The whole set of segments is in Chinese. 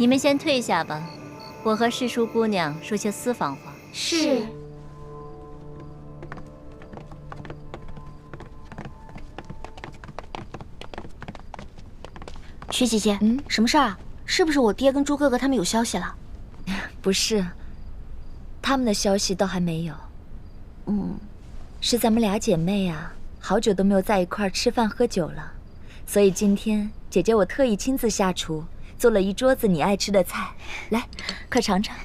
你们先退下吧，我和世淑姑娘说些私房话。是。薛姐姐，什么事儿啊？是不是我爹跟朱哥哥他们有消息了？不是，他们的消息倒还没有。是咱们俩姐妹啊，好久都没有在一块儿吃饭喝酒了，所以今天姐姐我特意亲自下厨，做了一桌子你爱吃的菜，来，快尝尝。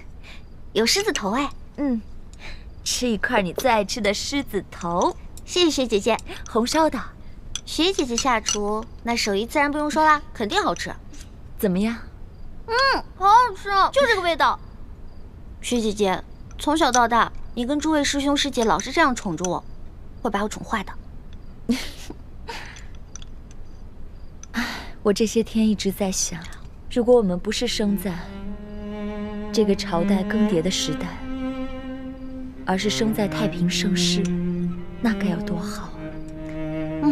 有狮子头哎。吃一块你最爱吃的狮子头。谢谢薛姐姐。红烧的。薛姐姐下厨，那手艺自然不用说啦，肯定好吃。怎么样？好好吃啊，就这个味道。薛姐姐，从小到大，你跟诸位师兄师姐老是这样宠着我，会把我宠坏的。我这些天一直在想，如果我们不是生在这个朝代更迭的时代，而是生在太平盛世，那该有多好啊！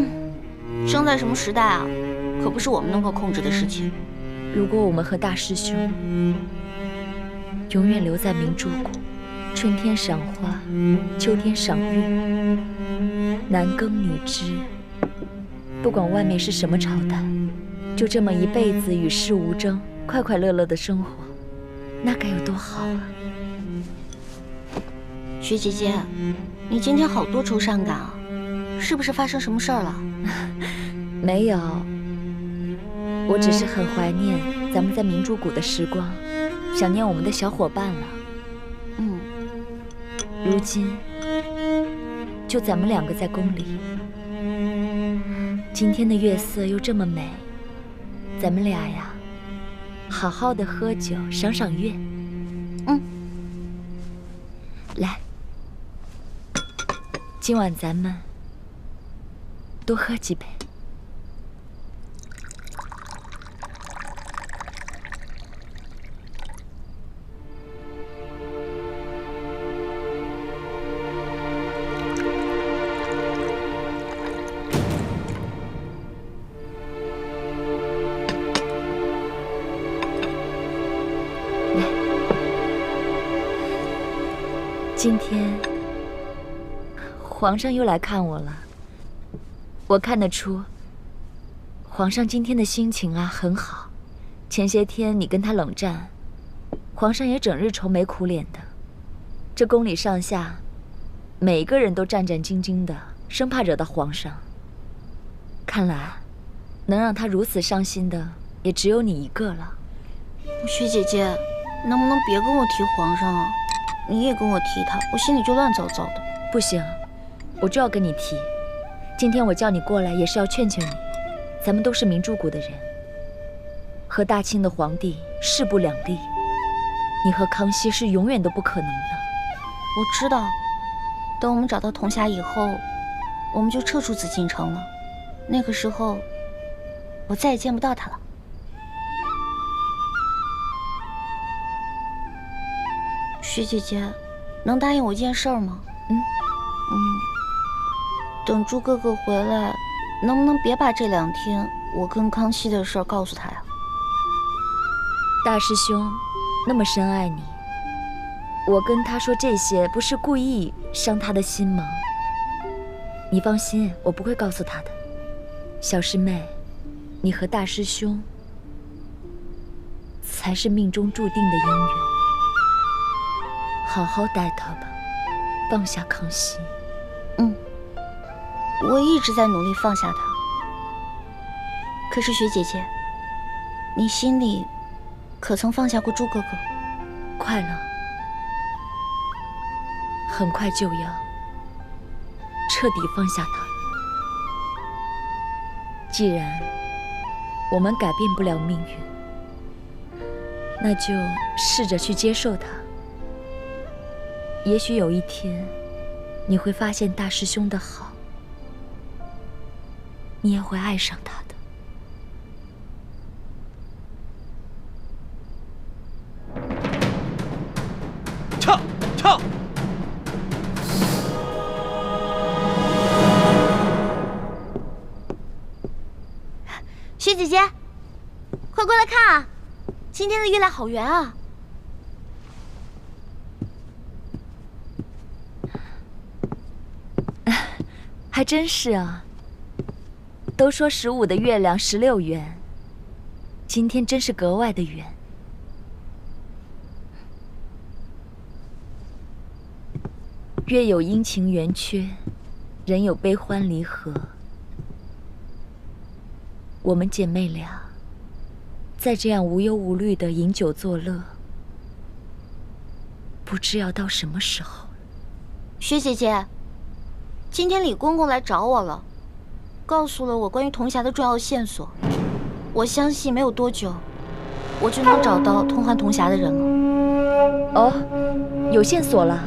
生在什么时代啊，可不是我们能够控制的事情。如果我们和大师兄永远留在明珠谷，春天赏花，秋天赏月，男耕女织，不管外面是什么朝代，就这么一辈子与世无争，快快乐乐的生活，那该有多好啊！薛姐姐，你今天好多愁善感啊，是不是发生什么事儿了？没有，我只是很怀念咱们在明珠谷的时光，想念我们的小伙伴了。如今就咱们两个在宫里，今天的月色又这么美，咱们俩呀，好好的喝酒，赏赏月。来，今晚咱们多喝几杯。今天皇上又来看我了，我看得出皇上今天的心情啊很好。前些天你跟他冷战，皇上也整日愁眉苦脸的。这宫里上下每一个人都战战兢兢的，生怕惹到皇上。看来能让他如此伤心的也只有你一个了。薛姐姐，能不能别跟我提皇上啊？你也跟我提他，我心里就乱糟糟的。不行，我就要跟你提。今天我叫你过来也是要劝劝你，咱们都是明珠谷的人，和大清的皇帝势不两立，你和康熙是永远都不可能的。我知道，等我们找到铜匣以后，我们就撤出紫禁城了。那个时候，我再也见不到他了。薛姐姐，能答应我一件事儿吗？等朱哥哥回来，能不能别把这2天我跟康熙的事儿告诉他呀？大师兄那么深爱你，我跟他说这些不是故意伤他的心吗？你放心，我不会告诉他的。小师妹，你和大师兄才是命中注定的姻缘，好好待他吧，放下康熙。我一直在努力放下他。可是薛姐姐，你心里可曾放下过朱哥哥？快了，很快就要彻底放下他了。既然我们改变不了命运，那就试着去接受它。也许有一天，你会发现大师兄的好，你也会爱上他的。跳！薛姐姐，快过来看啊！今天的月亮好圆啊！还真是啊。都说15的月亮16圆，今天真是格外的圆。月有阴晴圆缺，人有悲欢离合。我们姐妹俩，再这样无忧无虑的饮酒作乐，不知要到什么时候。薛姐姐，今天李公公来找我了，告诉了我关于铜匣的重要线索。我相信没有多久，我就能找到偷换铜匣的人了。哦，有线索了。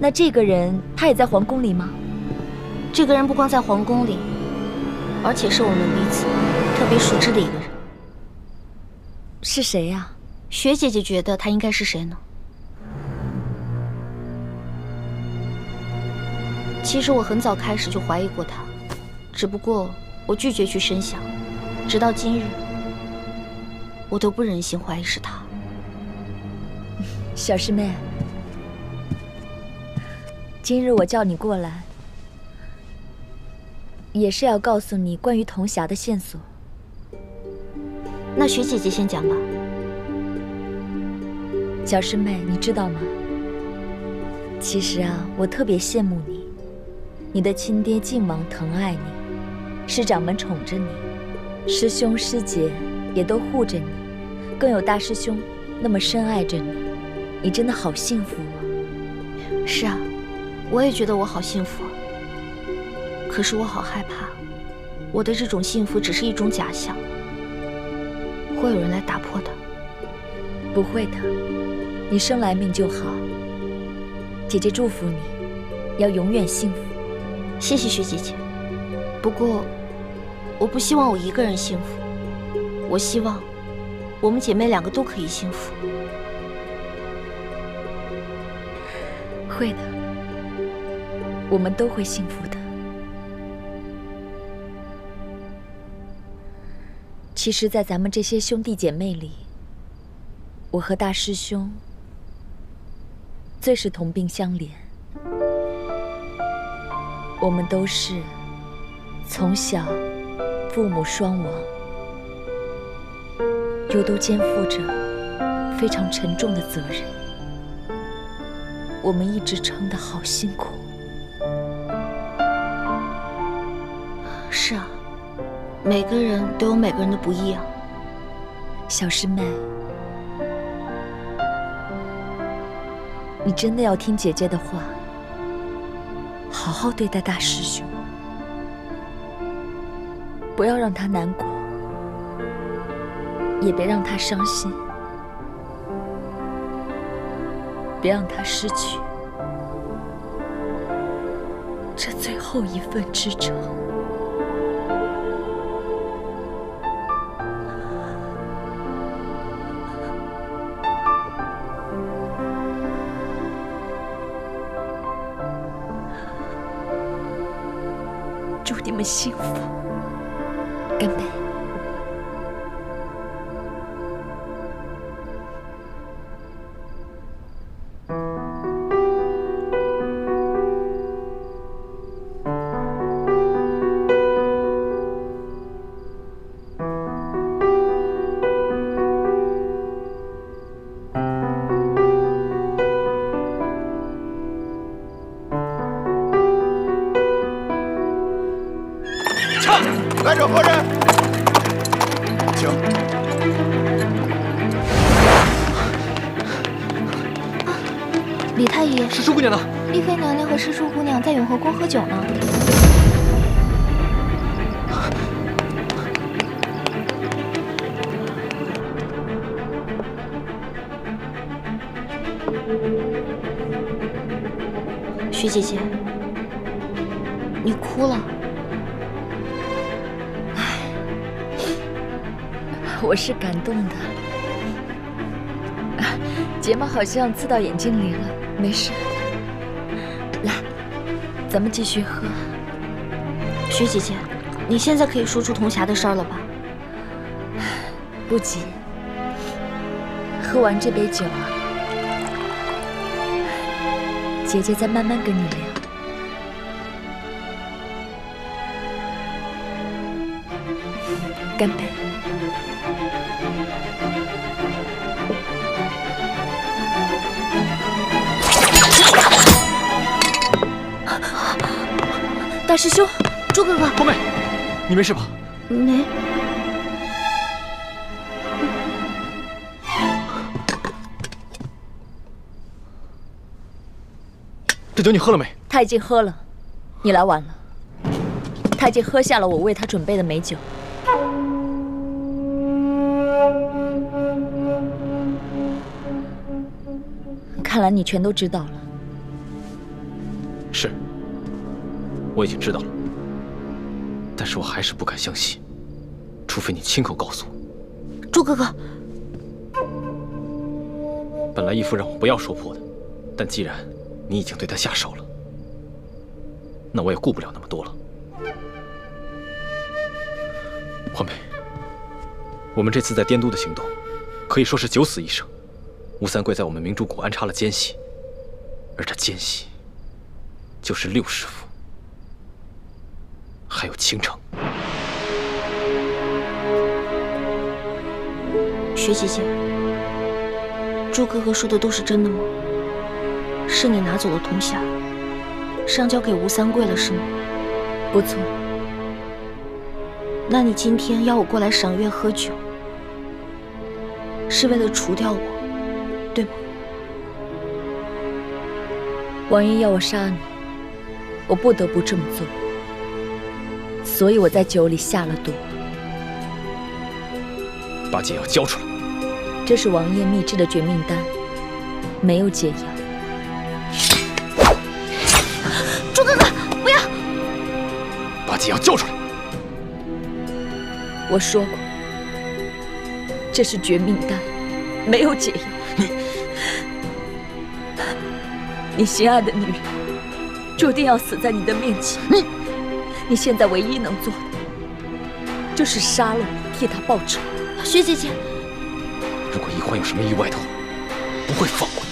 那这个人，他也在皇宫里吗？这个人不光在皇宫里，而且是我们彼此特别熟知的一个人。是谁呀？薛姐姐觉得他应该是谁呢？其实我很早开始就怀疑过他，只不过我拒绝去深想，直到今日，我都不忍心怀疑是他。小师妹，今日我叫你过来，也是要告诉你关于铜匣的线索。那薛姐姐先讲吧。小师妹，你知道吗？其实啊，我特别羡慕你，你的亲爹靖王疼爱你，师长们宠着你，师兄师姐也都护着你，更有大师兄那么深爱着你，你真的好幸福啊！是啊，我也觉得我好幸福啊。可是我好害怕，我的这种幸福只是一种假象，会有人来打破它。不会的，你生来命就好。姐姐祝福你，要永远幸福。谢谢薛姐姐。不过，我不希望我一个人幸福，我希望我们姐妹两个都可以幸福。会的，我们都会幸福的。其实，在咱们这些兄弟姐妹里，我和大师兄最是同病相怜。我们都是从小父母双亡，又都肩负着非常沉重的责任。我们一直撑得好辛苦。是啊，每个人都有每个人的不易啊。小师妹，你真的要听姐姐的话，好好对待大师兄，不要让他难过，也别让他伤心，别让他失去这最后一份支撑。祝你们幸福，干杯！来者何人？请。李太医，师叔姑娘呢？丽妃娘娘和师叔姑娘在永和宫喝酒呢。徐姐姐，你哭了。我是感动的，睫毛好像刺到眼睛里了，没事。来，咱们继续喝。徐姐姐，你现在可以说出铜匣的事儿了吧？不急，喝完这杯酒啊，姐姐再慢慢跟你聊。干杯！大师兄，朱哥哥，红梅，你没事吧？没。这酒你喝了没？他已经喝了，你来晚了。他已经喝下了我为他准备的美酒。看来你全都知道了。是，我已经知道了，但是我还是不敢相信，除非你亲口告诉我。朱哥哥，本来义父让我不要说破的，但既然你已经对他下手了，那我也顾不了那么多了。欢梅，我们这次在滇都的行动，可以说是九死一生。吴三桂在我们明珠谷安插了奸细，而这奸细就是六师傅，还有倾城。薛姐姐，朱哥哥说的都是真的吗？是你拿走了铜匣，上交给吴三桂了，是吗？不错。那你今天邀我过来赏月喝酒，是为了除掉我，对吗？王爷要我杀你，我不得不这么做，所以我在酒里下了毒。把解药交出来！这是王爷秘制的绝命丹，没有解药。朱哥哥，不要！把解药交出来！我说过，这是绝命丹，没有解药。你心爱的女人注定要死在你的面前。你现在唯一能做的，就是杀了我，替她报仇。薛姐姐，如果一欢有什么意外的话，不会放过你。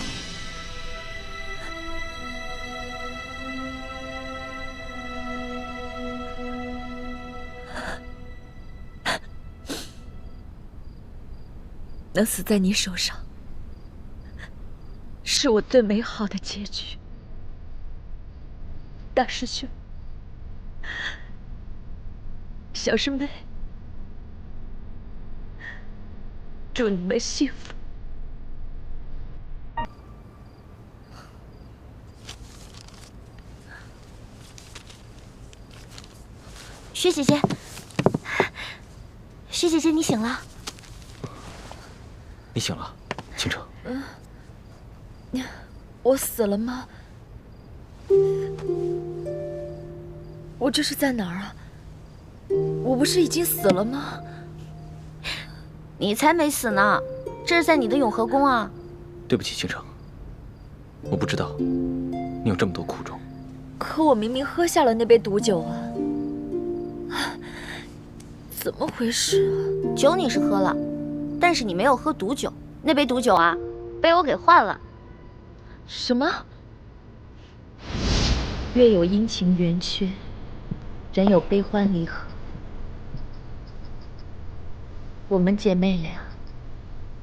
能死在你手上，是我最美好的结局。大师兄，小师妹，祝你们幸福。薛姐姐，薛姐姐，你醒了。你醒了，倾城。我死了吗？我这是在哪儿啊？我不是已经死了吗？你才没死呢，这是在你的永和宫啊。对不起，倾城，我不知道你有这么多苦衷。可我明明喝下了那杯毒酒啊！怎么回事啊？酒你是喝了，但是你没有喝毒酒。那杯毒酒啊，被我给换了。什么？月有阴晴圆缺，人有悲欢离合。我们姐妹俩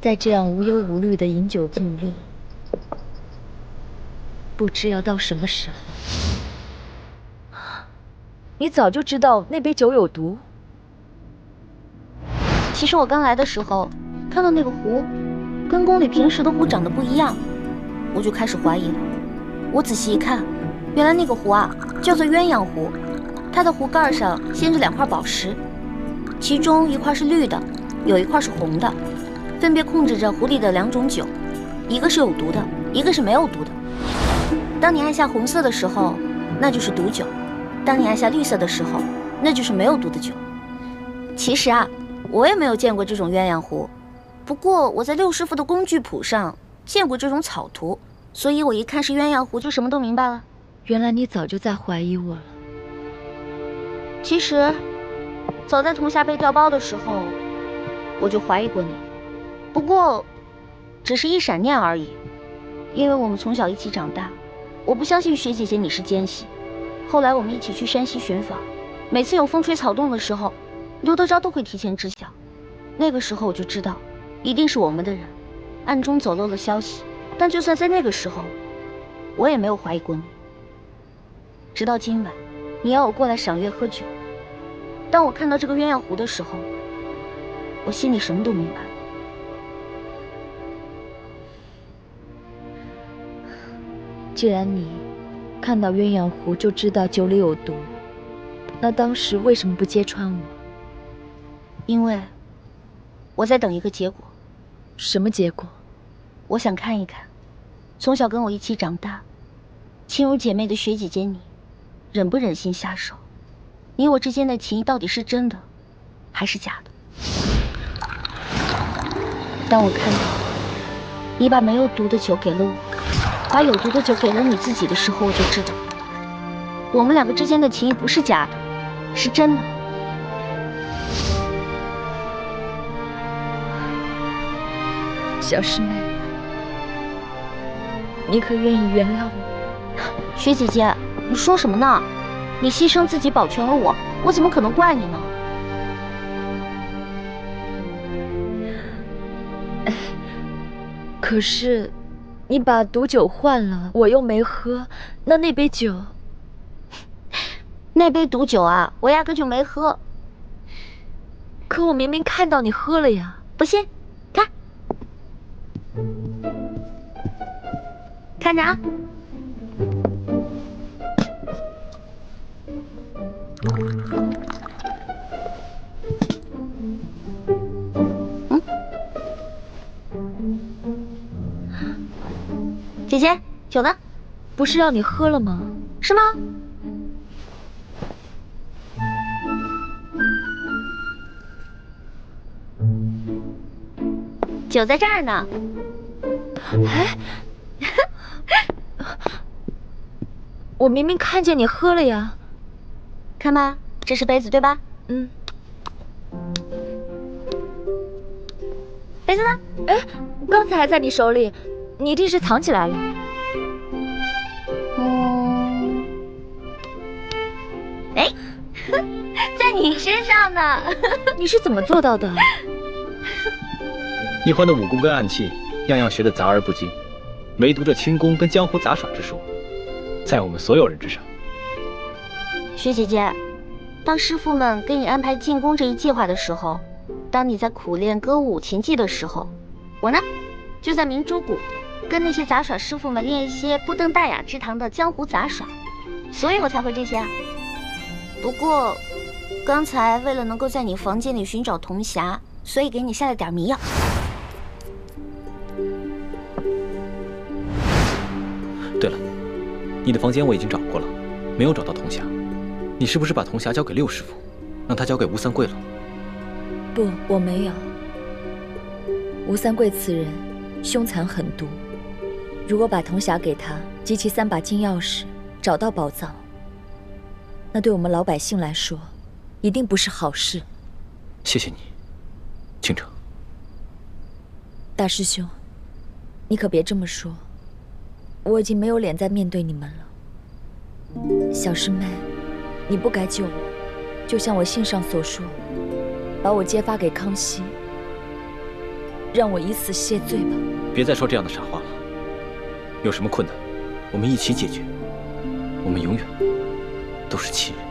再这样无忧无虑的饮酒作乐，不知要到什么时候。你早就知道那杯酒有毒？其实我刚来的时候看到那个壶跟宫里平时的壶长得不一样，我就开始怀疑了。我仔细一看，原来那个壶啊叫做鸳鸯壶，它的壶盖上镶着2块宝石，其中一块是绿的，有一块是红的，分别控制着壶里的2种酒，一个是有毒的，一个是没有毒的。当你按下红色的时候，那就是毒酒；当你按下绿色的时候，那就是没有毒的酒。其实啊，我也没有见过这种鸳鸯壶，不过我在六师傅的工具谱上见过这种草图，所以我一看是鸳鸯壶就什么都明白了。原来你早就在怀疑我了。其实，早在铜匣被调包的时候，我就怀疑过你，不过只是一闪念而已。因为我们从小一起长大，我不相信薛姐姐你是奸细。后来我们一起去山西寻访，每次有风吹草动的时候，刘德昭都会提前知晓。那个时候我就知道，一定是我们的人暗中走漏了消息。但就算在那个时候，我也没有怀疑过你。直到今晚，你要我过来赏月喝酒，当我看到这个鸳鸯湖的时候，我心里什么都明白了。既然你看到鸳鸯湖就知道酒里有毒，那当时为什么不揭穿我？因为我在等一个结果。什么结果？我想看一看，从小跟我一起长大、亲如姐妹的薛姐姐你，忍不忍心下手？你我之间的情谊到底是真的，还是假的？当我看到你把没有毒的酒给了我，把有毒的酒给了你自己的时候，我就知道，我们两个之间的情谊不是假的，是真的。小师妹，你可愿意原谅我？薛姐姐，你说什么呢？你牺牲自己保全了我，我怎么可能怪你呢？可是，你把毒酒换了，我又没喝，那杯酒，那杯毒酒啊，我压根就没喝。可我明明看到你喝了呀！不信，看，看着啊。姐姐，酒呢？不是让你喝了吗？是吗？酒在这儿呢。哎，我明明看见你喝了呀。看吧，这是杯子对吧？嗯。杯子呢？哎，刚才还在你手里，你一定是藏起来了。哎，在你身上呢。你是怎么做到的？一欢的武功跟暗器，样样学得杂而不精，唯独这轻功跟江湖杂耍之术，在我们所有人之上。薛姐姐，当师傅们给你安排进宫这一计划的时候，当你在苦练歌舞琴技的时候，我呢，就在明珠谷跟那些杂耍师傅们练一些不登大雅之堂的江湖杂耍，所以我才会这些啊。不过，刚才为了能够在你房间里寻找铜匣，所以给你下了点迷药。对了，你的房间我已经找过了，没有找到铜匣。你是不是把铜匣交给六师傅，让他交给吴三桂了？不，我没有。吴三桂此人凶残狠毒，如果把铜匣给他，及其3把金钥匙，找到宝藏，那对我们老百姓来说，一定不是好事。谢谢你，倾城。大师兄，你可别这么说，我已经没有脸再面对你们了。小师妹，你不该救我，就像我信上所说，把我揭发给康熙，让我以死谢罪吧。别再说这样的傻话了。有什么困难，我们一起解决。我们永远都是亲人。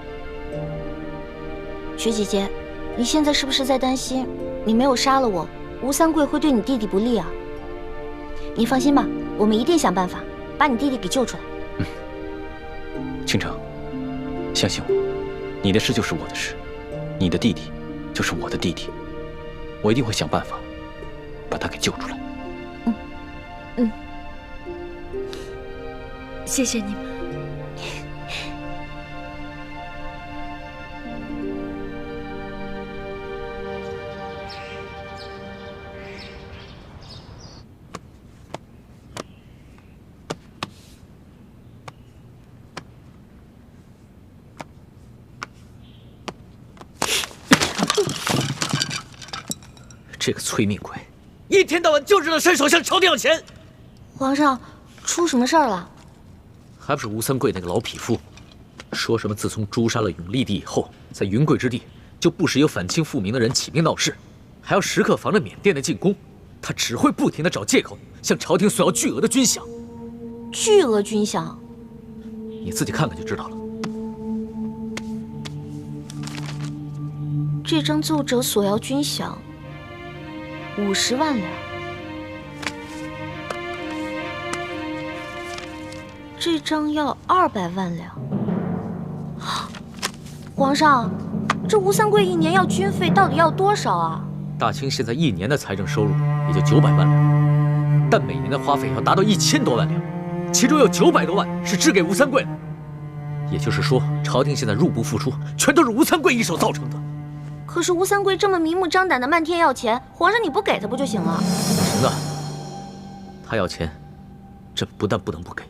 薛姐姐，你现在是不是在担心，你没有杀了我，吴三桂会对你弟弟不利啊？你放心吧，我们一定想办法把你弟弟给救出来。倾城，相信我，你的事就是我的事，你的弟弟就是我的弟弟，我一定会想办法把他给救出来。谢谢你们。这个催命鬼，一天到晚就知道伸手向朝廷要钱。皇上，出什么事儿了？还不是吴三桂那个老匹夫，说什么自从诛杀了永历帝以后，在云贵之地就不时有反清复明的人起兵闹事，还要时刻防着缅甸的进攻。他只会不停地找借口向朝廷索要巨额的军饷。巨额军饷？你自己看看就知道了。这张奏折索要军饷50万两，这张要200万两。皇上，这吴三桂一年要军费到底要多少啊？大清现在一年的财政收入也就900万两，但每年的花费要达到1000多万两，其中有900多万是支给吴三桂的。也就是说，朝廷现在入不敷出，全都是吴三桂一手造成的。可是吴三桂这么明目张胆的漫天要钱，皇上你不给他不就行了？行啊，他要钱，朕不但不能不给，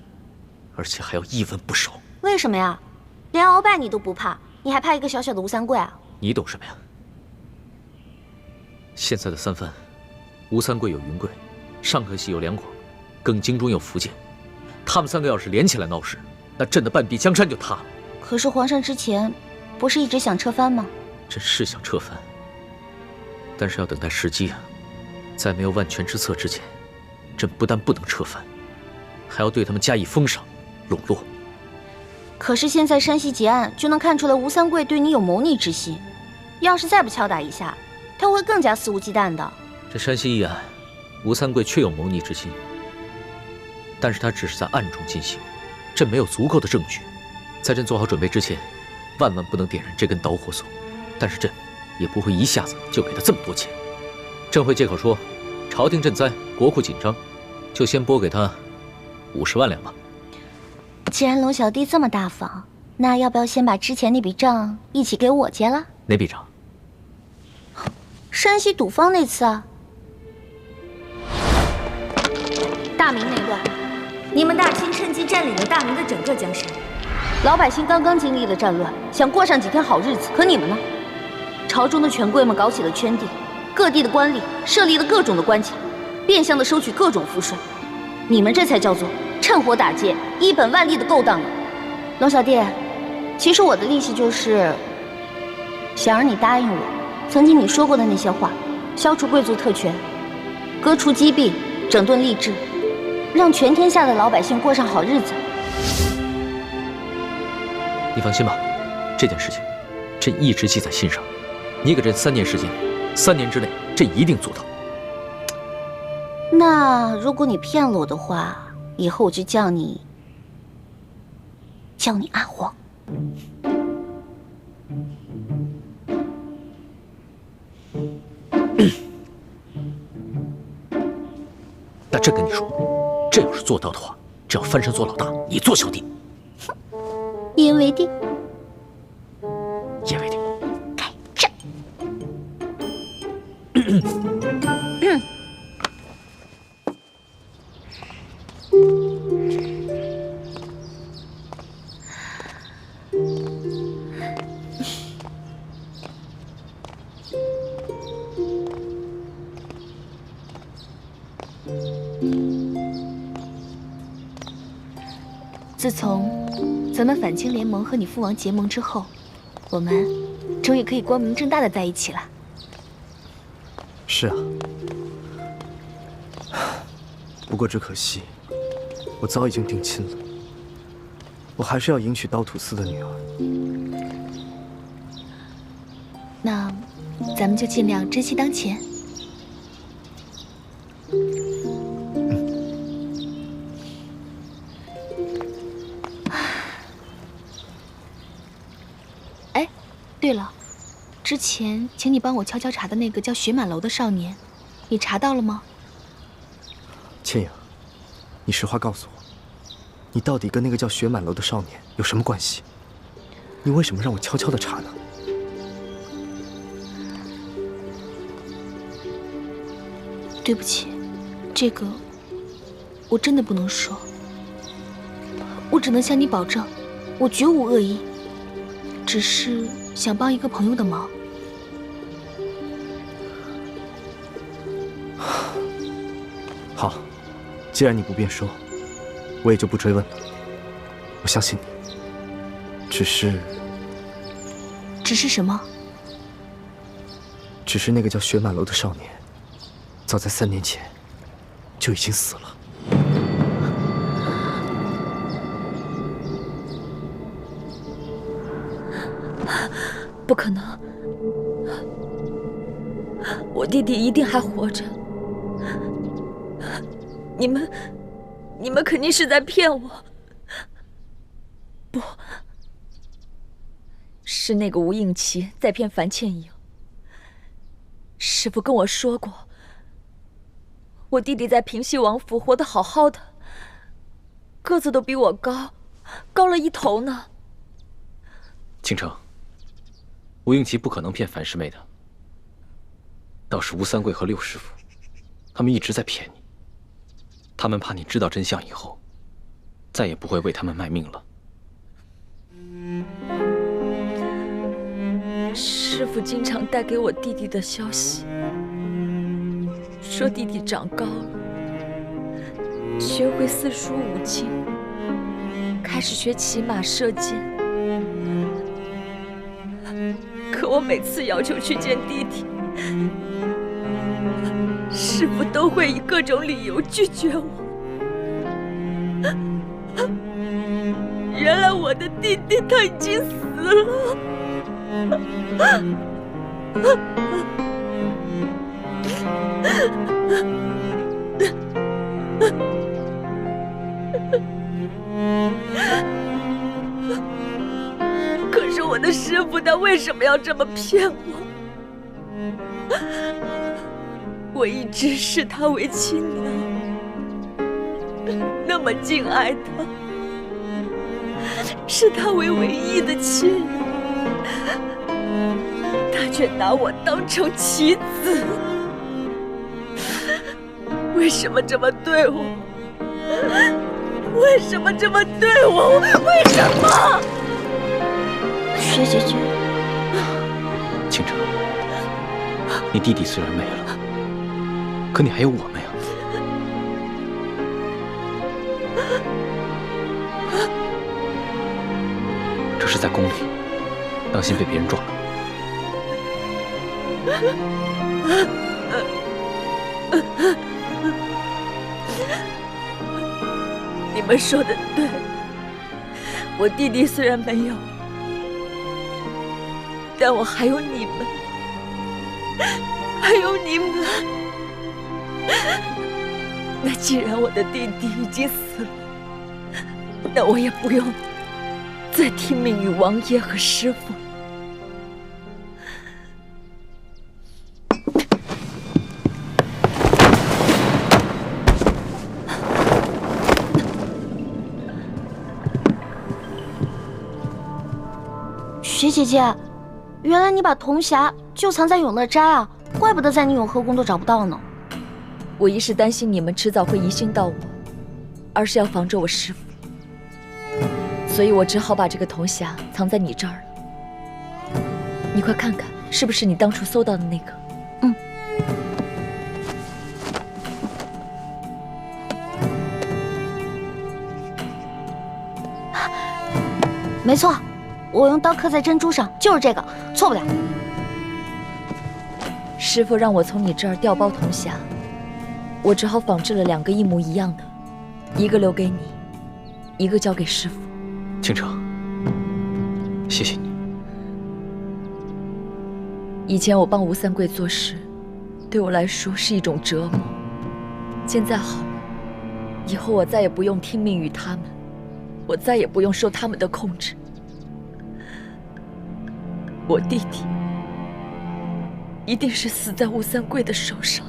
而且还要一文不少。为什么呀？连鳌拜你都不怕，你还怕一个小小的吴三桂啊？你懂什么呀？现在的三藩，吴三桂有云贵，上河西有两广，更京中有福建，他们3个要是连起来闹事，那朕的半壁江山就塌了。可是皇上之前不是一直想撤藩吗？朕是想撤藩，但是要等待时机啊。在没有万全之策之前，朕不但不能撤藩，还要对他们加以封赏、笼络。可是现在山西结案就能看出来吴三桂对你有谋逆之心，要是再不敲打一下，他会更加肆无忌惮的。这山西一案，吴三桂确有谋逆之心，但是他只是在暗中进行，朕没有足够的证据。在朕做好准备之前，万万不能点燃这根导火索。但是朕也不会一下子就给他这么多钱，朕会借口说朝廷赈灾，国库紧张，就先拨给他50万两吧。既然龙小弟这么大方，那要不要先把之前那笔账一起给我结了？哪笔账？山西赌坊那次啊。大明那段，你们大清趁机占领了大明的整个江山，老百姓刚刚经历了战乱，想过上几天好日子，可你们呢？朝中的权贵们搞起了圈地，各地的官吏设立了各种的关卡，变相的收取各种赋税。你们这才叫做趁火打劫，一本万利的勾当呢。龙小弟，其实我的利息就是想让你答应我，曾经你说过的那些话，消除贵族特权，革除积弊，整顿吏治，让全天下的老百姓过上好日子。你放心吧，这件事情朕一直记在心上。你给朕3年时间，3年之内朕一定做到。那如果你骗了我的话，以后我就叫你阿黄。那朕跟你说，朕要是做到的话，只要翻身做老大，你做小弟。一言为定。一言为定。开战。自从咱们反清联盟和你父王结盟之后，我们终于可以光明正大的在一起了。是啊，不过只可惜，我早已经定亲了。我还是要迎娶刀土司的女儿。那咱们就尽量珍惜当前。哎，对了，之前请你帮我悄悄查的那个叫雪满楼的少年，你查到了吗？千影，你实话告诉我，你到底跟那个叫雪满楼的少年有什么关系？你为什么让我悄悄的查呢？对不起，这个我真的不能说。我只能向你保证，我绝无恶意，只是想帮一个朋友的忙。好，既然你不便说，我也就不追问了。我相信你，只是什么？只是那个叫雪满楼的少年，早在3年前就已经死了。不可能，我弟弟一定还活着。你们肯定是在骗我。不，是那个吴应奇在骗樊倩影。师父跟我说过，我弟弟在平西王府活得好好的，个子都比我高了1头呢。倾城，吴应奇不可能骗樊师妹的，倒是吴三桂和六师傅，他们一直在骗你。他们怕你知道真相以后，再也不会为他们卖命了。师父经常带给我弟弟的消息，说弟弟长高了，学会4书5经，开始学骑马射箭。可我每次要求去见弟弟，师父都会以各种理由拒绝我。原来我的弟弟他已经死了。可是我的师父他为什么要这么骗我？我一直视他为亲娘，那么敬爱他，视他为唯一的亲人，他却拿我当成棋子。为什么这么对我？为什么这么对我？为什么？薛姐姐，倾城，你弟弟虽然没了，可你还有我们呀。这是在宫里，当心被别人撞了。你们说的对，我弟弟虽然没有，但我还有你们，还有你们。那既然我的弟弟已经死了，那我也不用再听命于王爷和师父。薛姐姐，原来你把铜匣就藏在永乐斋啊，怪不得在你永和宫都找不到呢。我一是担心你们迟早会疑心到我，二是要防着我师父，所以我只好把这个铜匣藏在你这儿了。你快看看，是不是你当初搜到的那个？嗯。没错，我用刀刻在珍珠上，就是这个，错不了。师父让我从你这儿调包铜匣，我只好仿制了2个一模一样的，一个留给你，一个交给师父。倾城，谢谢你。以前我帮吴三桂做事，对我来说是一种折磨。现在好了，以后我再也不用听命于他们，我再也不用受他们的控制。我弟弟一定是死在吴三桂的手上，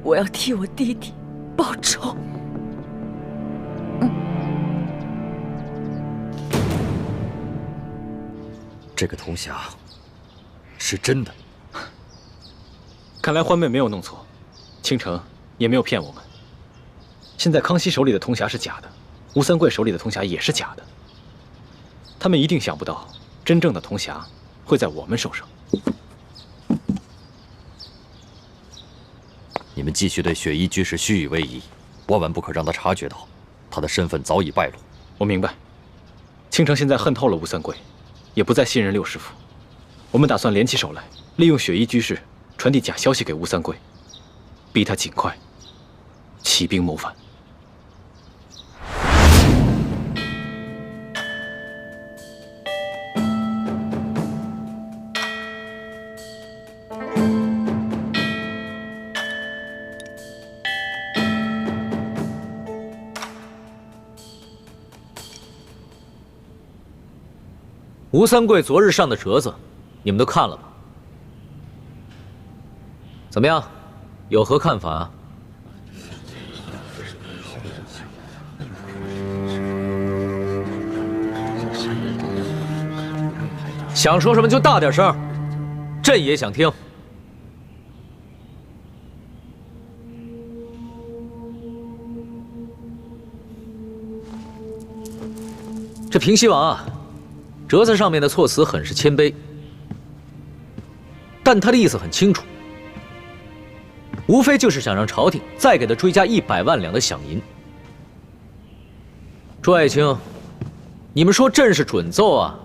我要替我弟弟报仇。这个铜匣是真的。看来欢妹没有弄错，倾城也没有骗我们。现在康熙手里的铜匣是假的，吴三桂手里的铜匣也是假的。他们一定想不到，真正的铜匣会在我们手上。你们继续对雪衣居士虚以为意，万万不可让他察觉到，他的身份早已败露。我明白，倾城现在恨透了吴三桂，也不再信任六师傅。我们打算联起手来，利用雪衣居士传递假消息给吴三桂，逼他尽快起兵谋反。吴三桂昨日上的折子，你们都看了吧？怎么样，有何看法啊？想说什么就大点声，朕也想听。这平西王啊，折子上面的措辞很是谦卑，但他的意思很清楚，无非就是想让朝廷再给他追加100万两的饷银。朱爱卿，你们说朕是准奏啊，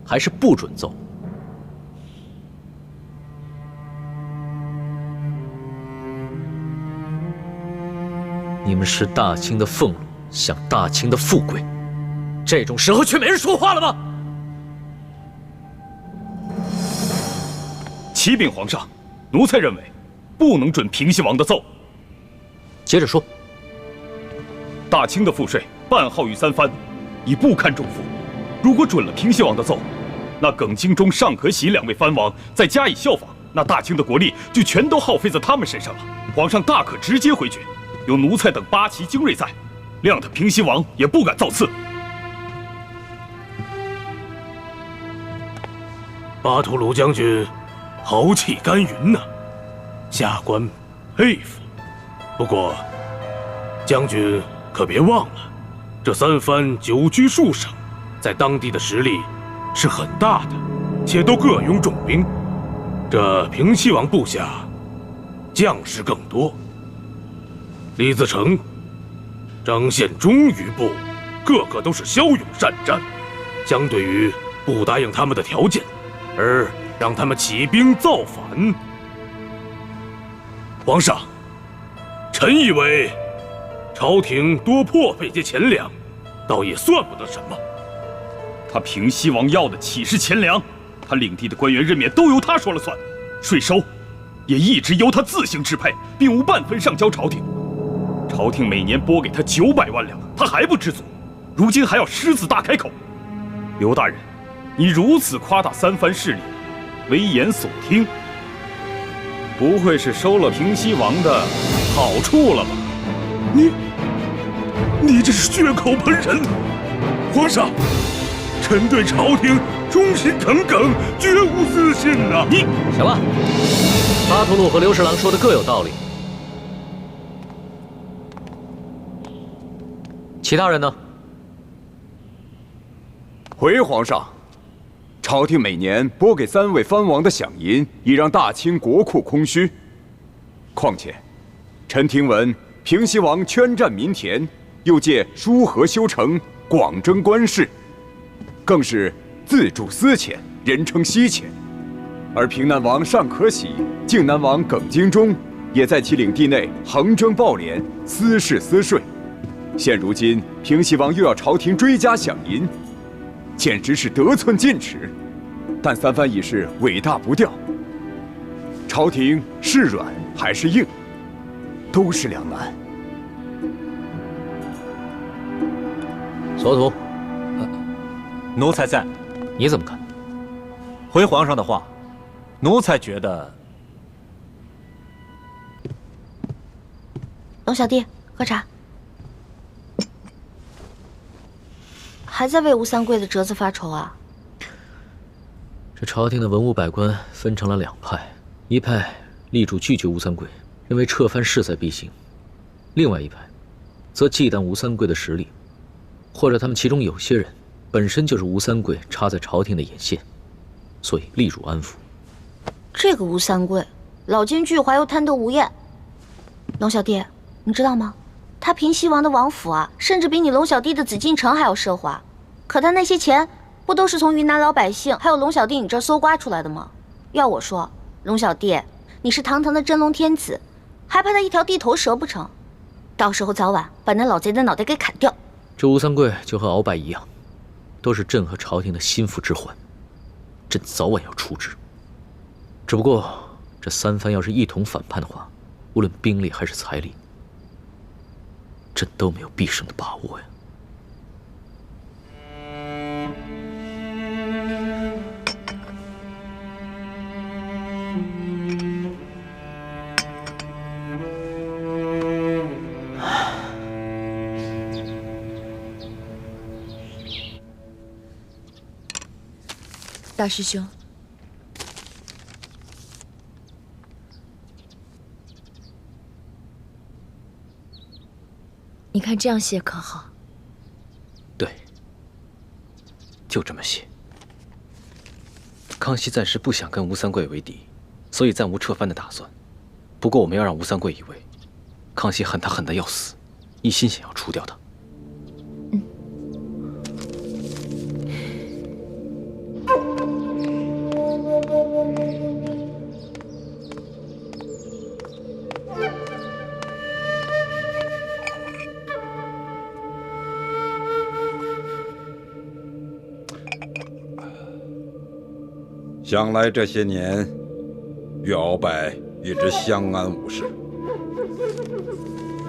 还是不准奏？你们是大清的俸禄，享大清的富贵，这种时候却没人说话了吗？启禀皇上，奴才认为不能准平西王的奏。接着说。大清的赋税半号御3番，已不堪重负。如果准了平西王的奏，那耿精忠、尚可喜2位藩王再加以效仿，那大清的国力就全都耗费在他们身上了。皇上大可直接回绝，有奴才等8旗精锐在，谅他平西王也不敢造次。巴图鲁将军豪气干云呐，下官佩服。不过，将军可别忘了，这3藩久居数省，在当地的实力是很大的，且都各拥重兵。这平西王部下将士更多，李自成、张献忠余部，个个都是骁勇善战。相对于不答应他们的条件，而让他们起兵造反，皇上，臣以为朝廷多破费些钱粮，倒也算不得什么。他平西王要的岂是钱粮？他领地的官员任免都由他说了算，税收也一直由他自行支配，并无半分上交朝廷。朝廷每年拨给他900万两，他还不知足，如今还要狮子大开口。刘大人，你如此夸大3藩势力，危言耸听，不会是收了平西王的好处了吧？你这是血口喷人！皇上，臣对朝廷忠心诚耿，绝无私心呐！你行了，巴图鲁和刘侍郎说的各有道理，其他人呢？回皇上，朝廷每年拨给3位藩王的饷银，已让大清国库空虚。况且，臣听闻平西王圈占民田，又借疏河修城，广征官士，更是自铸私钱，人称西钱。而平南王尚可喜、靖南王耿精忠，也在其领地内横征暴敛，私事私税。现如今平西王又要朝廷追加饷银，简直是得寸进尺。但3藩已是尾大不掉，朝廷是软还是硬，都是两难。索图，奴才在。你怎么看？回皇上的话，奴才觉得。龙小弟，喝茶。还在为吴三桂的折子发愁啊？这朝廷的文武百官分成了2派，一派力主拒绝吴三桂，认为撤藩势在必行；另外一派则忌惮吴三桂的实力，或者他们其中有些人本身就是吴三桂插在朝廷的眼线，所以力主安抚。这个吴三桂，老奸巨猾又贪得无厌，龙小弟，你知道吗？他平西王的王府啊，甚至比你龙小弟的紫禁城还要奢华。可他那些钱，不都是从云南老百姓还有龙小弟你这儿搜刮出来的吗？要我说，龙小弟，你是堂堂的真龙天子，还怕他一条地头蛇不成？到时候早晚把那老贼的脑袋给砍掉。这吴三桂就和鳌拜一样，都是朕和朝廷的心腹之患，朕早晚要处置。只不过这三藩要是一同反叛的话，无论兵力还是财力，朕都没有必胜的把握呀。大师兄，你看这样写可好？对，就这么写。康熙暂时不想跟吴三桂为敌，所以暂无撤藩的打算。不过我们要让吴三桂以为，康熙恨他恨得要死，一心想要除掉他。想来这些年，与鳌拜一直相安无事。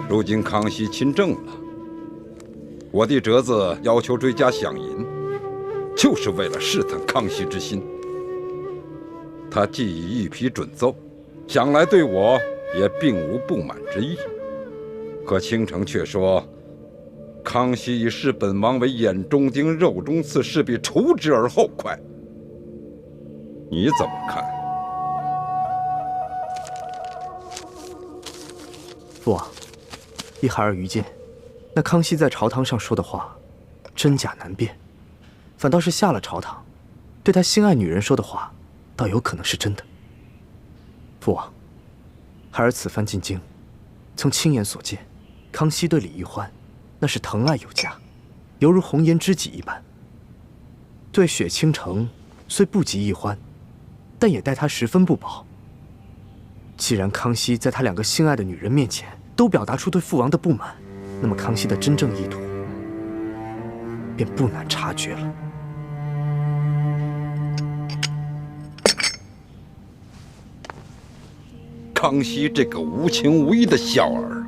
如今康熙亲政了，我弟折子要求追加饷银，就是为了试探康熙之心。他既已一批准奏，想来对我也并无不满之意。可倾城却说，康熙以视本王为眼中钉、肉中刺，势必除之而后快。你怎么看？父王，依孩儿愚见，那康熙在朝堂上说的话，真假难辨，反倒是下了朝堂，对他心爱女人说的话，倒有可能是真的。父王，孩儿此番进京，曾亲眼所见，康熙对李玉欢，那是疼爱有加，犹如红颜知己一般。对雪倾城，虽不及一欢，但也待他十分不薄。既然康熙在他两个心爱的女人面前都表达出对父王的不满，那么康熙的真正意图便不难察觉了。康熙这个无情无义的小儿，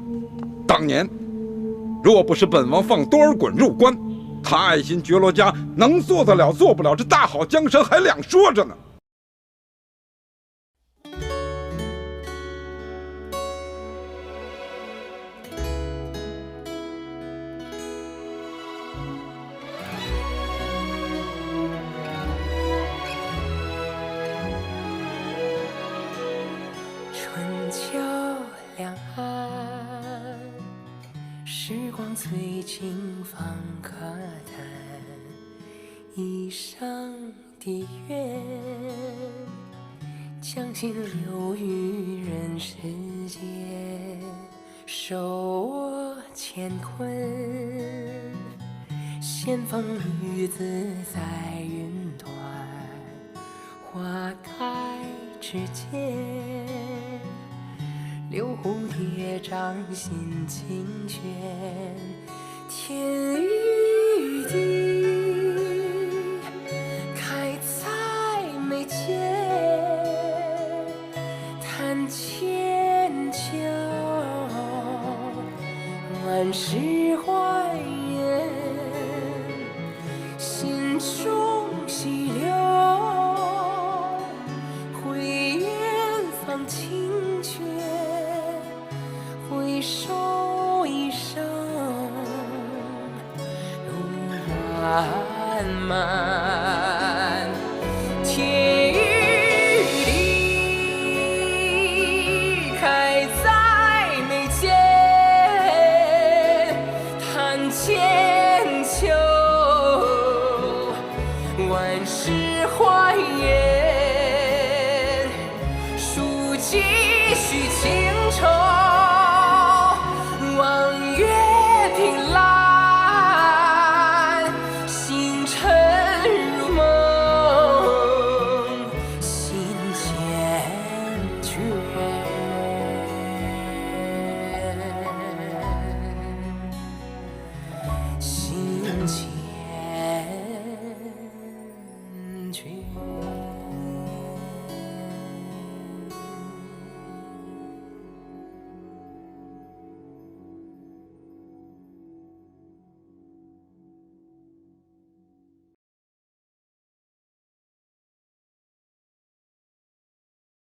当年若不是本王放多尔衮入关，他爱新觉罗家能做得了做不了，这大好江山还两说着呢。春秋两岸，时光催尽方可叹。一生的愿，将心留于人世间，手握乾坤，仙风女子在云端，花开之间，留蝴蝶掌心清泉，天